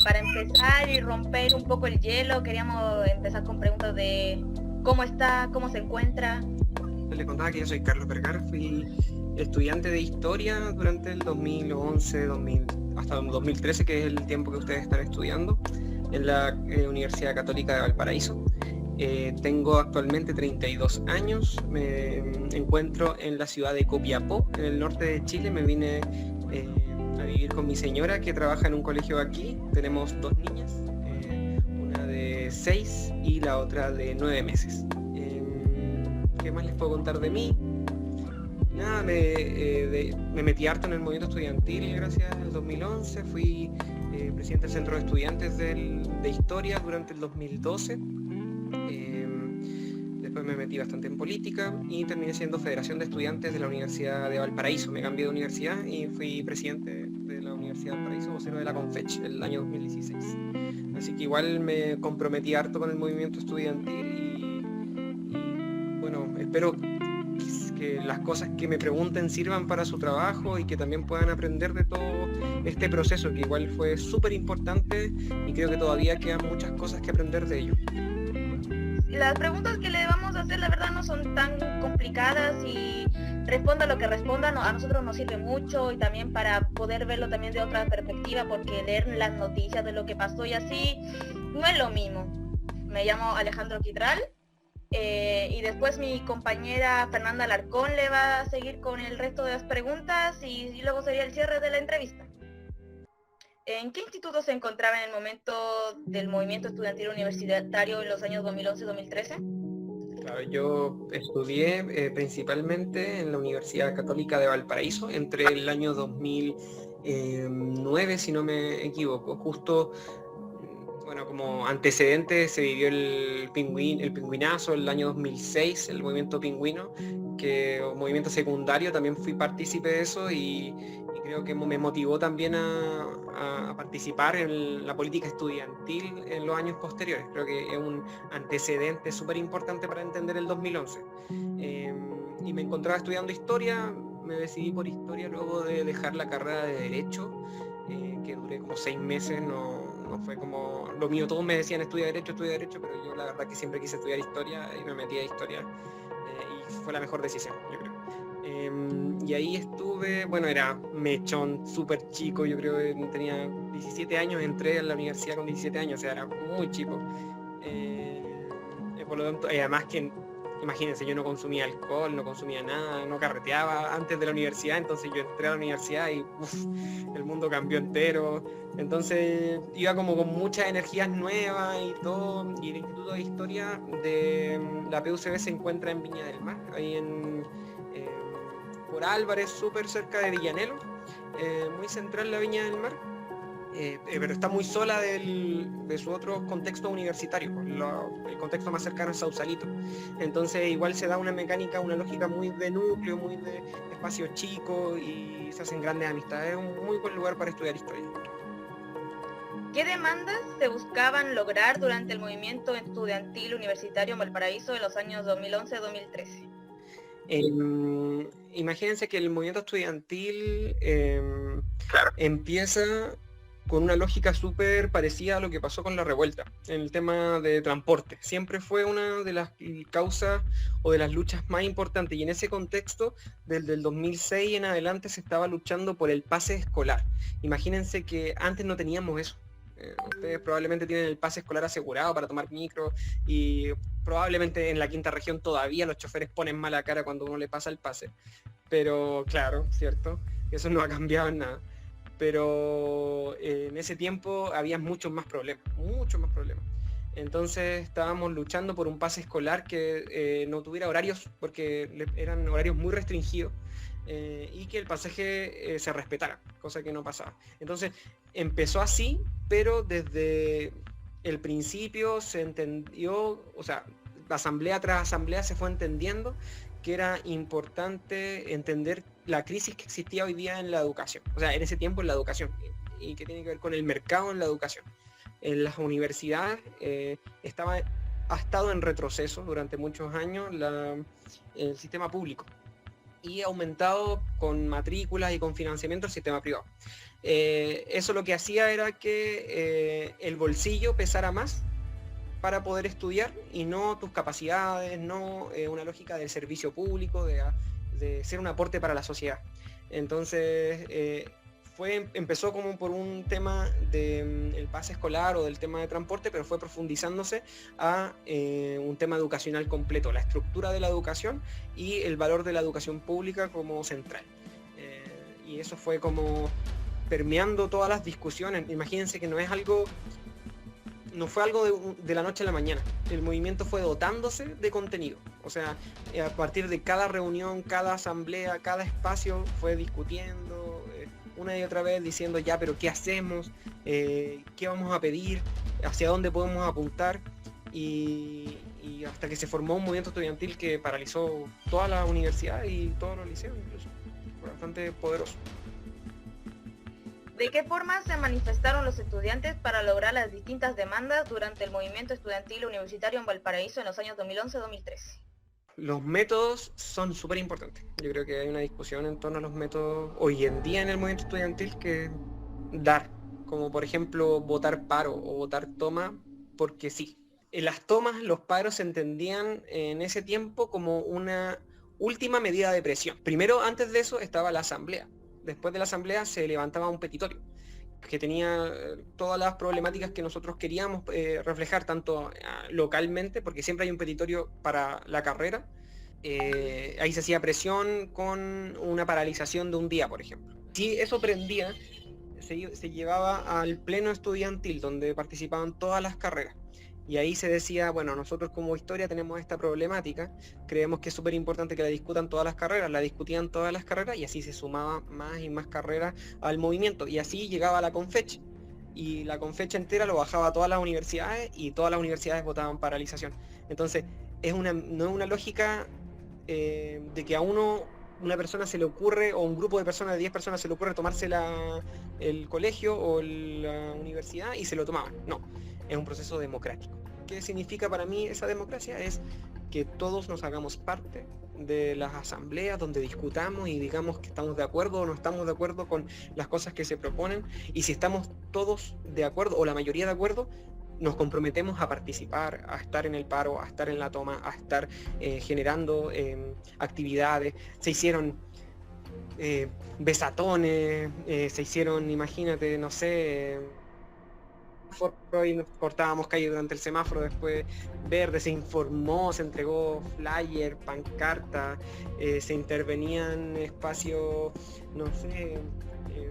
para empezar y romper un poco el hielo, queríamos empezar con preguntas de cómo está, cómo se encuentra. Le contaba que yo soy Carlos Vergara, fui estudiante de historia durante el 2011, hasta el 2013, que es el tiempo que ustedes están estudiando, en la Universidad Católica de Valparaíso. Tengo actualmente 32 años, me encuentro en la ciudad de Copiapó, en el norte de Chile. Me vine a vivir con mi señora, que trabaja en un colegio aquí. Tenemos dos niñas, una de 6 y la otra de 9 meses. ¿Qué más les puedo contar de mí? Nada, me metí harto en el movimiento estudiantil gracias al 2011. Fui presidente del Centro de Estudiantes de Historia durante el 2012. Después me metí bastante en política y terminé siendo Federación de Estudiantes de la Universidad de Valparaíso. Me cambié de universidad y fui presidente de la Universidad de Valparaíso, vocero de la Confech, el año 2016. Así que igual me comprometí harto con el movimiento estudiantil y bueno, espero que las cosas que me pregunten sirvan para su trabajo y que también puedan aprender de todo este proceso, que igual fue súper importante y creo que todavía quedan muchas cosas que aprender de ello. Las preguntas que le vamos a hacer, la verdad, no son tan complicadas y responda lo que responda, a nosotros nos sirve mucho y también para poder verlo también de otra perspectiva, porque leer las noticias de lo que pasó y así no es lo mismo. Me llamo Alejandro Quitral. Y después mi compañera Fernanda Alarcón le va a seguir con el resto de las preguntas y luego sería el cierre de la entrevista. ¿En qué instituto se encontraba en el momento del movimiento estudiantil universitario en los años 2011-2013? Claro, yo estudié principalmente en la Universidad Católica de Valparaíso entre el año 2009, si no me equivoco. Justo, bueno, como antecedente se vivió el pingüinazo, el año 2006, el movimiento pingüino, que movimiento secundario, también fui partícipe de eso y creo que me motivó también a participar en la política estudiantil en los años posteriores. Creo que es un antecedente súper importante para entender el 2011. Y me encontraba estudiando historia, me decidí por historia luego de dejar la carrera de Derecho, que duré como 6 meses, no fue como lo mío. Todos me decían estudia Derecho, pero yo la verdad que siempre quise estudiar historia y me metí a historia y fue la mejor decisión, yo creo. Y ahí estuve, bueno, era mechón, súper chico, yo creo que tenía 17 años, entré a la universidad con 17 años, o sea, era muy chico. Por lo tanto, además que, imagínense, yo no consumía alcohol, no consumía nada, no carreteaba antes de la universidad, entonces yo entré a la universidad y el mundo cambió entero. Entonces iba como con muchas energías nuevas y todo, y el Instituto de Historia de la PUCB se encuentra en Viña del Mar, ahí por Álvarez, súper cerca de Villanelo, muy central la Viña del Mar. Pero está muy sola de su otro contexto universitario, el contexto más cercano es Sausalito. Entonces igual se da una mecánica, una lógica muy de núcleo, muy de espacio chico y se hacen grandes amistades. Es un muy buen lugar para estudiar historia. ¿Qué demandas se buscaban lograr durante el movimiento estudiantil universitario en Valparaíso de los años 2011-2013? Imagínense que el movimiento estudiantil empieza con una lógica súper parecida a lo que pasó con la revuelta, en el tema de transporte. Siempre fue una de las causas o de las luchas más importantes, y en ese contexto, desde el 2006 en adelante, se estaba luchando por el pase escolar. Imagínense que antes no teníamos eso. Ustedes probablemente tienen el pase escolar asegurado para tomar micro y probablemente en la quinta región todavía los choferes ponen mala cara cuando uno le pasa el pase. Pero claro, cierto, eso no ha cambiado en nada. Pero en ese tiempo había muchos más problemas. Entonces estábamos luchando por un pase escolar que no tuviera horarios, porque eran horarios muy restringidos, y que el pasaje se respetara, cosa que no pasaba. Entonces empezó así, pero desde el principio se entendió, o sea, asamblea tras asamblea se fue entendiendo que era importante entender la crisis que existía hoy día en la educación, o sea, en ese tiempo en la educación, y que tiene que ver con el mercado en la educación. En las universidades ha estado en retroceso durante muchos años el sistema público. y aumentado con matrículas y con financiamiento el sistema privado. Eso lo que hacía era que el bolsillo pesara más para poder estudiar y no tus capacidades, no una lógica del servicio público, de ser un aporte para la sociedad. Entonces empezó como por un tema del pase escolar o del tema de transporte, pero fue profundizándose a un tema educacional completo, la estructura de la educación y el valor de la educación pública como central. Y eso fue como permeando todas las discusiones. Imagínense que no fue algo de la noche a la mañana. El movimiento fue dotándose de contenido. O sea, a partir de cada reunión, cada asamblea, cada espacio fue discutiendo una y otra vez, diciendo ya, pero ¿qué hacemos? ¿Qué vamos a pedir? ¿Hacia dónde podemos apuntar? Y hasta que se formó un movimiento estudiantil que paralizó toda la universidad y todos los liceos incluso. Fue bastante poderoso. ¿De qué forma se manifestaron los estudiantes para lograr las distintas demandas durante el movimiento estudiantil universitario en Valparaíso en los años 2011-2013? Los métodos son súper importantes. Yo creo que hay una discusión en torno a los métodos hoy en día en el movimiento estudiantil que dar, como por ejemplo votar paro o votar toma porque sí. En las tomas, los paros se entendían en ese tiempo como una última medida de presión. Primero, antes de eso, estaba la asamblea. Después de la asamblea se levantaba un petitorio que tenía todas las problemáticas que nosotros queríamos reflejar tanto localmente, porque siempre hay un petitorio para la carrera. Ahí se hacía presión con una paralización de un día, por ejemplo. Si eso prendía, se llevaba al pleno estudiantil, donde participaban todas las carreras. Y ahí se decía, bueno, nosotros como historia tenemos esta problemática, creemos que es súper importante que la discutan todas las carreras, la discutían todas las carreras y así se sumaban más y más carreras al movimiento. Y así llegaba la Confech. Y la Confech entera lo bajaba a todas las universidades y todas las universidades votaban paralización. Entonces, no es una lógica de que a una persona se le ocurre, o un grupo de personas, de 10 personas, se le ocurre tomarse el colegio o la universidad y se lo tomaban. No. Es un proceso democrático. ¿Qué significa para mí esa democracia? Es que todos nos hagamos parte de las asambleas donde discutamos y digamos que estamos de acuerdo o no estamos de acuerdo con las cosas que se proponen, y si estamos todos de acuerdo o la mayoría de acuerdo, nos comprometemos a participar, a estar en el paro, a estar en la toma, a estar generando actividades. Se hicieron besatones, se hicieron, imagínate, no sé, y nos cortábamos calle durante el semáforo, después verde, se informó, se entregó flyer, pancarta, se intervenían espacios, no sé,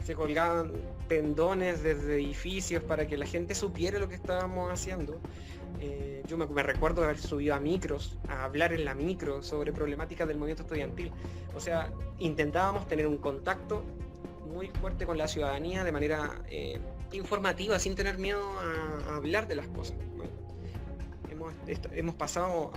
se colgaban pendones desde edificios para que la gente supiera lo que estábamos haciendo. Yo me recuerdo de haber subido a micros, a hablar en la micro sobre problemáticas del movimiento estudiantil. O sea, intentábamos tener un contacto muy fuerte con la ciudadanía de manera informativa, sin tener miedo a hablar de las cosas. Hemos pasado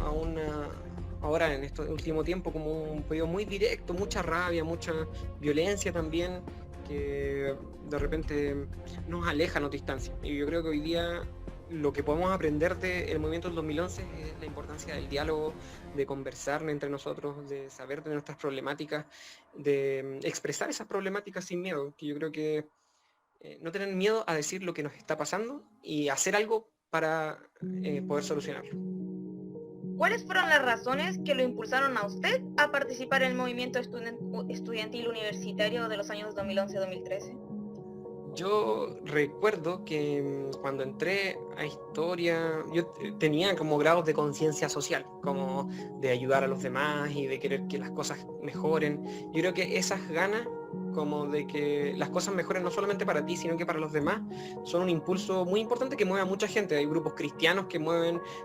ahora en este último tiempo como un periodo muy directo, mucha rabia, mucha violencia también, que de repente nos aleja, nos distancia. Y yo creo que hoy día lo que podemos aprender del movimiento del 2011 es la importancia del diálogo, de conversar entre nosotros, de saber de nuestras problemáticas, de expresar esas problemáticas sin miedo, que yo creo que no tener miedo a decir lo que nos está pasando y hacer algo para poder solucionarlo. ¿Cuáles fueron las razones que lo impulsaron a usted a participar en el movimiento estudiantil universitario de los años 2011-2013? Yo recuerdo que cuando entré a historia, yo tenía como grados de conciencia social, como de ayudar a los demás y de querer que las cosas mejoren. Yo creo que esas ganas, como de que las cosas mejoren no solamente para ti, sino que para los demás, son un impulso muy importante que mueve a mucha gente. Hay grupos cristianos que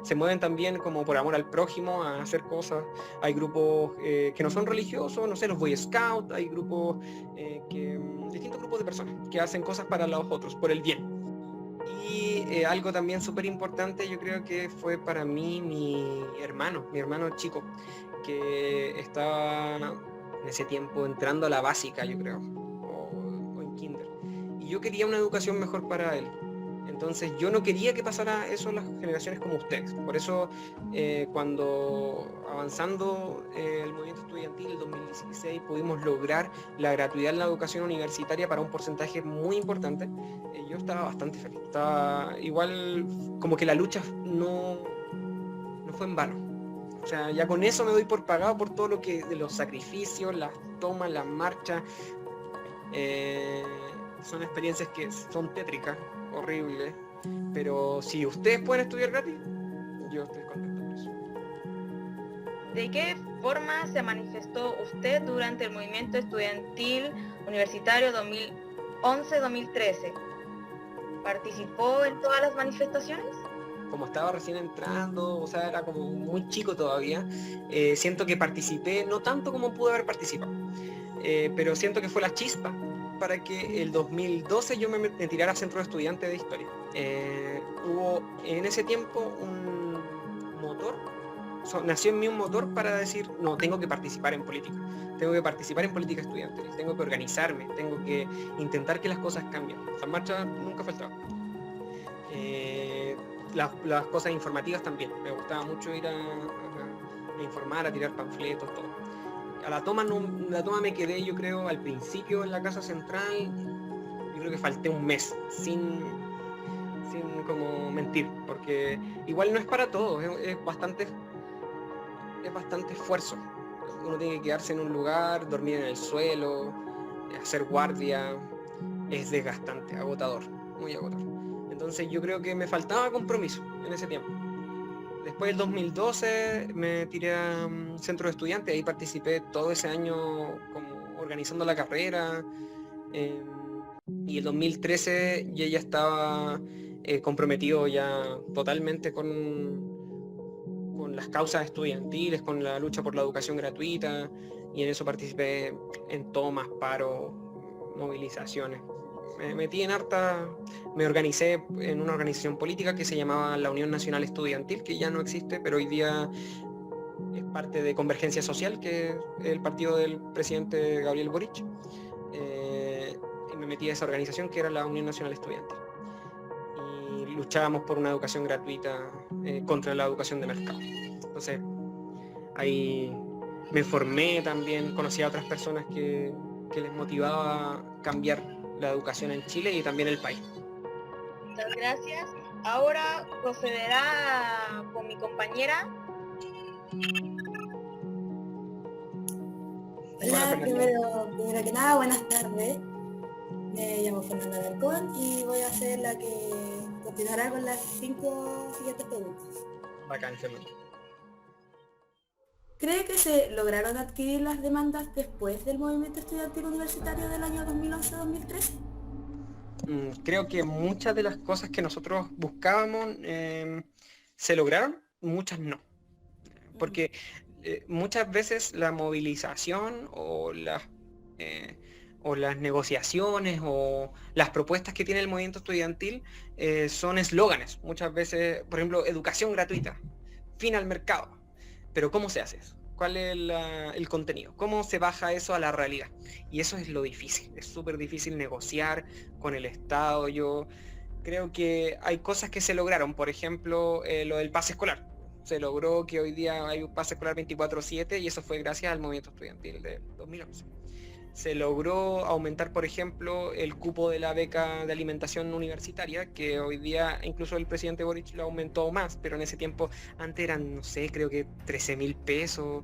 se mueven también como por amor al prójimo a hacer cosas. Hay grupos que no son religiosos, no sé, los Boy Scouts, hay grupos distintos grupos de personas que hacen cosas para los otros, por el bien. Y algo también súper importante, yo creo que fue para mí mi hermano chico, que estaba en ese tiempo entrando a la básica, yo creo, o en kinder. Y yo quería una educación mejor para él. Entonces yo no quería que pasara eso en las generaciones como ustedes. Por eso cuando avanzando el movimiento estudiantil en 2016 pudimos lograr la gratuidad en la educación universitaria para un porcentaje muy importante, yo estaba bastante feliz. Estaba igual como que la lucha no fue en vano. O sea, ya con eso me doy por pagado por todo lo que de los sacrificios, las tomas, las marchas. Son experiencias que son tétricas, horribles, pero si ustedes pueden estudiar gratis, yo estoy contento por eso. ¿De qué forma se manifestó usted durante el movimiento estudiantil universitario 2011-2013? ¿Participó en todas las manifestaciones? Como estaba recién entrando, o sea, era como muy chico todavía, siento que participé, no tanto como pude haber participado, pero siento que fue la chispa para que el 2012 yo me tirara a Centro de Estudiantes de Historia. Hubo en ese tiempo un motor, nació en mí un motor para decir, no, tengo que participar en política, tengo que participar en política estudiantil, tengo que organizarme, tengo que intentar que las cosas cambien. Las marchas nunca faltaban. Las cosas informativas también, me gustaba mucho ir a informar, a tirar panfletos, todo. A la toma me quedé, yo creo, al principio en la Casa Central, yo creo que falté un mes, sin como mentir, porque igual no es para todos, es bastante esfuerzo. Uno tiene que quedarse en un lugar, dormir en el suelo, hacer guardia, es desgastante, agotador, muy agotador. Entonces yo creo que me faltaba compromiso en ese tiempo. Después del 2012 me tiré a Centro de Estudiantes, ahí participé todo ese año como organizando la carrera, y el 2013 ya estaba comprometido ya totalmente con las causas estudiantiles, con la lucha por la educación gratuita, y en eso participé en tomas, paros, movilizaciones. Me metí en me organicé en una organización política que se llamaba la Unión Nacional Estudiantil, que ya no existe, pero hoy día es parte de Convergencia Social, que es el partido del presidente Gabriel Boric. Y me metí a esa organización que era la Unión Nacional Estudiantil. Y luchábamos por una educación gratuita contra la educación de mercado. Entonces, ahí me formé también, conocí a otras personas que les motivaba a cambiar la educación en Chile y también el país. Muchas gracias. Ahora procederá con mi compañera. Hola, primero que nada, buenas tardes. Me llamo Fernanda Alarcón y voy a ser la que continuará con las 5 siguientes preguntas. Bacán, Fernanda. ¿Cree que se lograron adquirir las demandas después del movimiento estudiantil universitario del año 2011-2013? Creo que muchas de las cosas que nosotros buscábamos se lograron, muchas no. Porque muchas veces la movilización o las negociaciones o las propuestas que tiene el movimiento estudiantil son eslóganes. Muchas veces, por ejemplo, educación gratuita, fin al mercado. Pero ¿cómo se hace eso? ¿Cuál es el contenido? ¿Cómo se baja eso a la realidad? Y eso es lo difícil. Es súper difícil negociar con el Estado. Yo creo que hay cosas que se lograron. Por ejemplo, lo del pase escolar. Se logró que hoy día hay un pase escolar 24/7 y eso fue gracias al movimiento estudiantil de 2011. Se logró aumentar, por ejemplo, el cupo de la beca de alimentación universitaria, que hoy día incluso el presidente Boric lo aumentó más, pero en ese tiempo antes eran, no sé, creo que 13.000 pesos,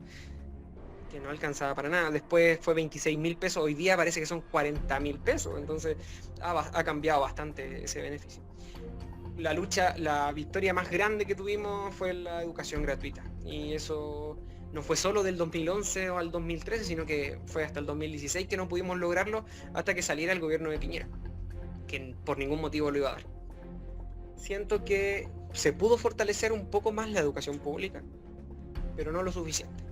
que no alcanzaba para nada. Después fue 26.000 pesos, hoy día parece que son 40.000 pesos, entonces ha cambiado bastante ese beneficio. La victoria más grande que tuvimos fue la educación gratuita, y eso no fue solo del 2011 o al 2013, sino que fue hasta el 2016 que no pudimos lograrlo hasta que saliera el gobierno de Piñera, que por ningún motivo lo iba a dar. Siento que se pudo fortalecer un poco más la educación pública, pero no lo suficiente.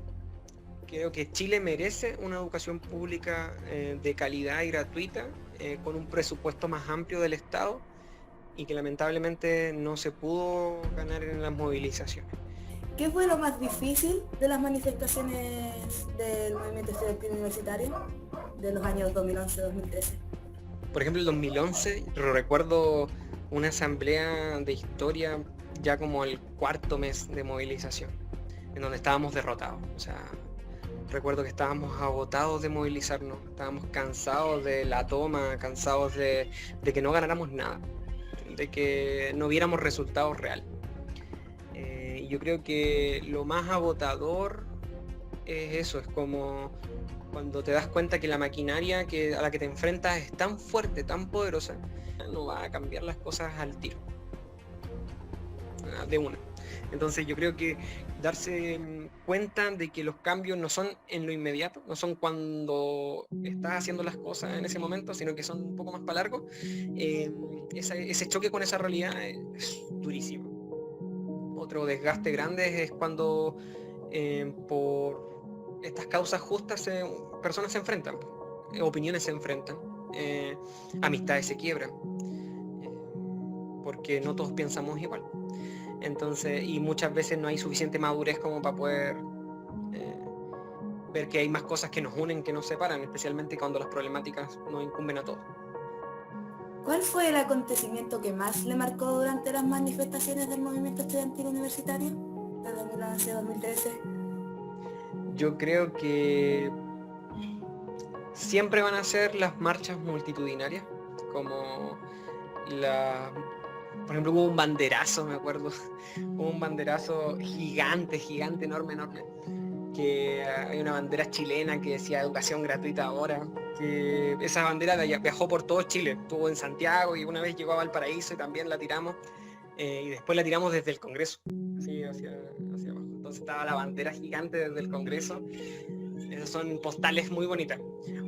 Creo que Chile merece una educación pública de calidad y gratuita, con un presupuesto más amplio del Estado, y que lamentablemente no se pudo ganar en las movilizaciones. ¿Qué fue lo más difícil de las manifestaciones del movimiento estudiantil universitario de los años 2011-2013? Por ejemplo, el 2011, lo recuerdo una asamblea de historia ya como el cuarto mes de movilización, en donde estábamos derrotados. O sea, recuerdo que estábamos agotados de movilizarnos, estábamos cansados de la toma, cansados de que no ganáramos nada, de que no viéramos resultados reales. Y yo creo que lo más agotador es eso, es como cuando te das cuenta que la maquinaria a la que te enfrentas es tan fuerte, tan poderosa, no va a cambiar las cosas al tiro, de una. Entonces yo creo que darse cuenta de que los cambios no son en lo inmediato, no son cuando estás haciendo las cosas en ese momento, sino que son un poco más para largo, ese choque con esa realidad es durísimo. Otro desgaste grande es cuando por estas causas justas personas se enfrentan, opiniones se enfrentan, amistades se quiebran, porque no todos pensamos igual. Entonces, y muchas veces no hay suficiente madurez como para poder ver que hay más cosas que nos unen que nos separan, especialmente cuando las problemáticas nos incumben a todos. ¿Cuál fue el acontecimiento que más le marcó durante las manifestaciones del movimiento estudiantil universitario de 2011 a 2013? Yo creo que siempre van a ser las marchas multitudinarias, como por ejemplo, hubo un banderazo, me acuerdo, hubo un banderazo gigante, enorme, que hay una bandera chilena que decía educación gratuita ahora, que esa bandera viajó por todo Chile, estuvo en Santiago y una vez llegó a Valparaíso y también la tiramos, y después la tiramos desde el Congreso, así hacia abajo. Entonces estaba la bandera gigante desde el Congreso. Esas son postales muy bonitas.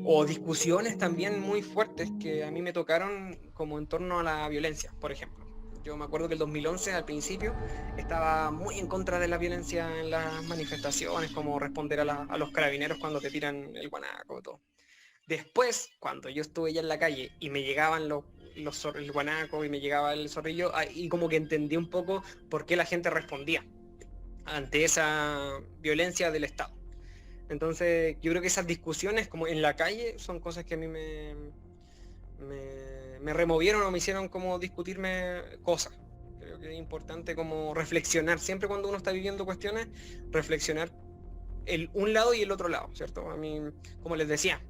O discusiones también muy fuertes que a mí me tocaron como en torno a la violencia, por ejemplo. Yo me acuerdo que el 2011 al principio estaba muy en contra de la violencia en las manifestaciones, como responder a los carabineros cuando te tiran el guanaco y todo. Después, cuando yo estuve ya en la calle y me llegaban el guanaco y me llegaba el zorrillo, y como que entendí un poco por qué la gente respondía ante esa violencia del Estado. Entonces yo creo que esas discusiones como en la calle son cosas que a mí me removieron o me hicieron como discutirme cosas. Creo que es importante como reflexionar, siempre cuando uno está viviendo cuestiones, reflexionar un lado y el otro lado, ¿cierto? A mí, como les decía,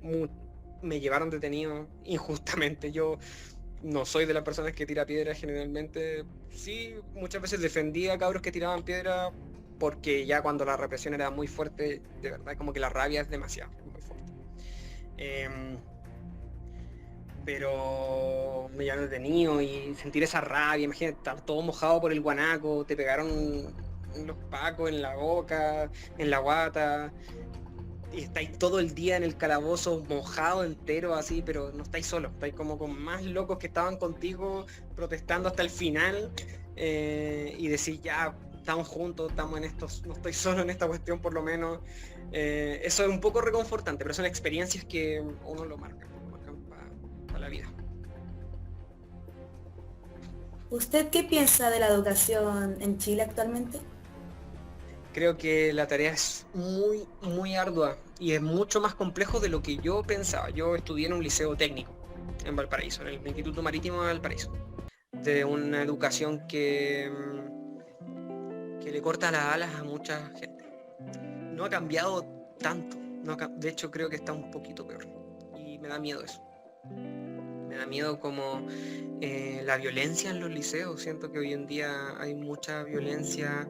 me llevaron detenido injustamente. Yo no soy de las personas que tira piedra generalmente. Sí, muchas veces defendía a cabros que tiraban piedra, porque ya cuando la represión era muy fuerte, de verdad como que la rabia es demasiado, muy fuerte. Pero me llevaron detenido y sentir esa rabia, imagínate, estar todo mojado por el guanaco, te pegaron los pacos en la boca, en la guata, y estáis todo el día en el calabozo mojado entero así, pero no estáis solos, estáis como con más locos que estaban contigo protestando hasta el final, y decís ya, estamos juntos, estamos en esto, no estoy solo en esta cuestión por lo menos. Eso es un poco reconfortante, pero son experiencias que uno lo marcan para la vida. ¿Usted qué piensa de la educación en Chile actualmente? Creo que la tarea es muy ardua y es mucho más complejo de lo que yo pensaba. Yo estudié en un liceo técnico en Valparaíso, en el Instituto Marítimo de Valparaíso, de una educación que le corta las alas a mucha gente. No ha cambiado tanto, de hecho creo que está un poquito peor y me da miedo eso. Me da miedo como la violencia en los liceos. Siento que hoy en día hay mucha violencia,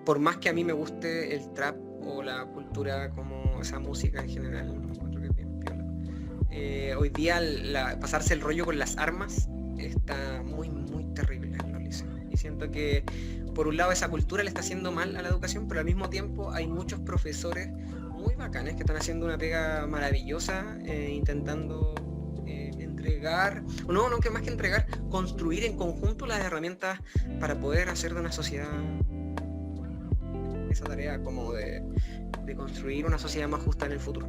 por más que a mí me guste el trap o la cultura, como esa música en general, encuentro que es bien piola. Hoy día pasarse el rollo con las armas está muy terrible en los liceos. Y siento que por un lado esa cultura le está haciendo mal a la educación, pero al mismo tiempo hay muchos profesores muy bacanes que están haciendo una pega maravillosa, intentando entregar, que más que entregar, construir en conjunto las herramientas para poder hacer de una sociedad esa tarea como de construir una sociedad más justa en el futuro.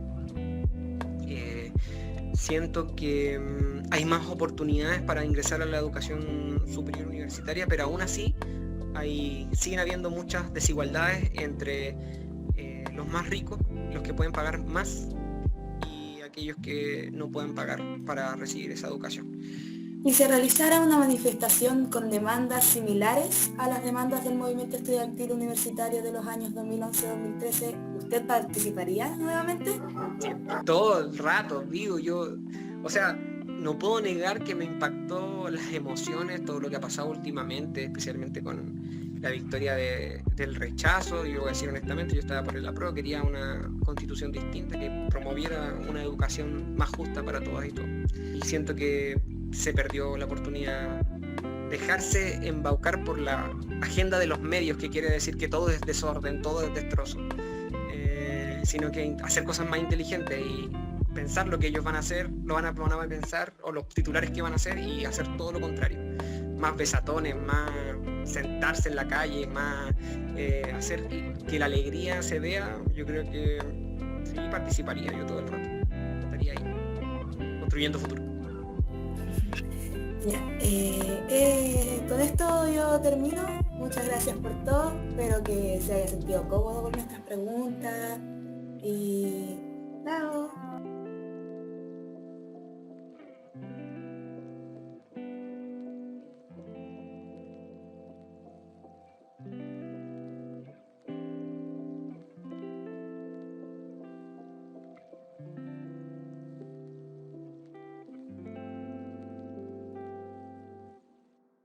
Siento que hay más oportunidades para ingresar a la educación superior universitaria, pero aún así siguen habiendo muchas desigualdades entre los más ricos, los que pueden pagar más, y aquellos que no pueden pagar para recibir esa educación. y se realizara una manifestación con demandas similares a las demandas del movimiento estudiantil universitario de los años 2011-2013, ¿usted participaría nuevamente? Todo el rato, digo yo, o sea, no puedo negar que me impactó las emociones, todo lo que ha pasado últimamente, especialmente con la victoria del rechazo. Y lo voy a decir honestamente, yo estaba por el apruebo, quería una constitución distinta que promoviera una educación más justa para todas y todos. Y siento que se perdió la oportunidad. Dejarse embaucar por la agenda de los medios, que quiere decir que todo es desorden, todo es destrozo, sino que hacer cosas más inteligentes y pensar lo que ellos van a hacer, van a pensar, o los titulares que van a hacer, y hacer todo lo contrario. Más besatones, más sentarse en la calle, más hacer que la alegría se vea. Yo creo que sí participaría yo todo el rato. Estaría ahí, construyendo futuro. Ya, con esto yo termino. Muchas gracias por todo. Espero que se haya sentido cómodo con nuestras preguntas. Y chao.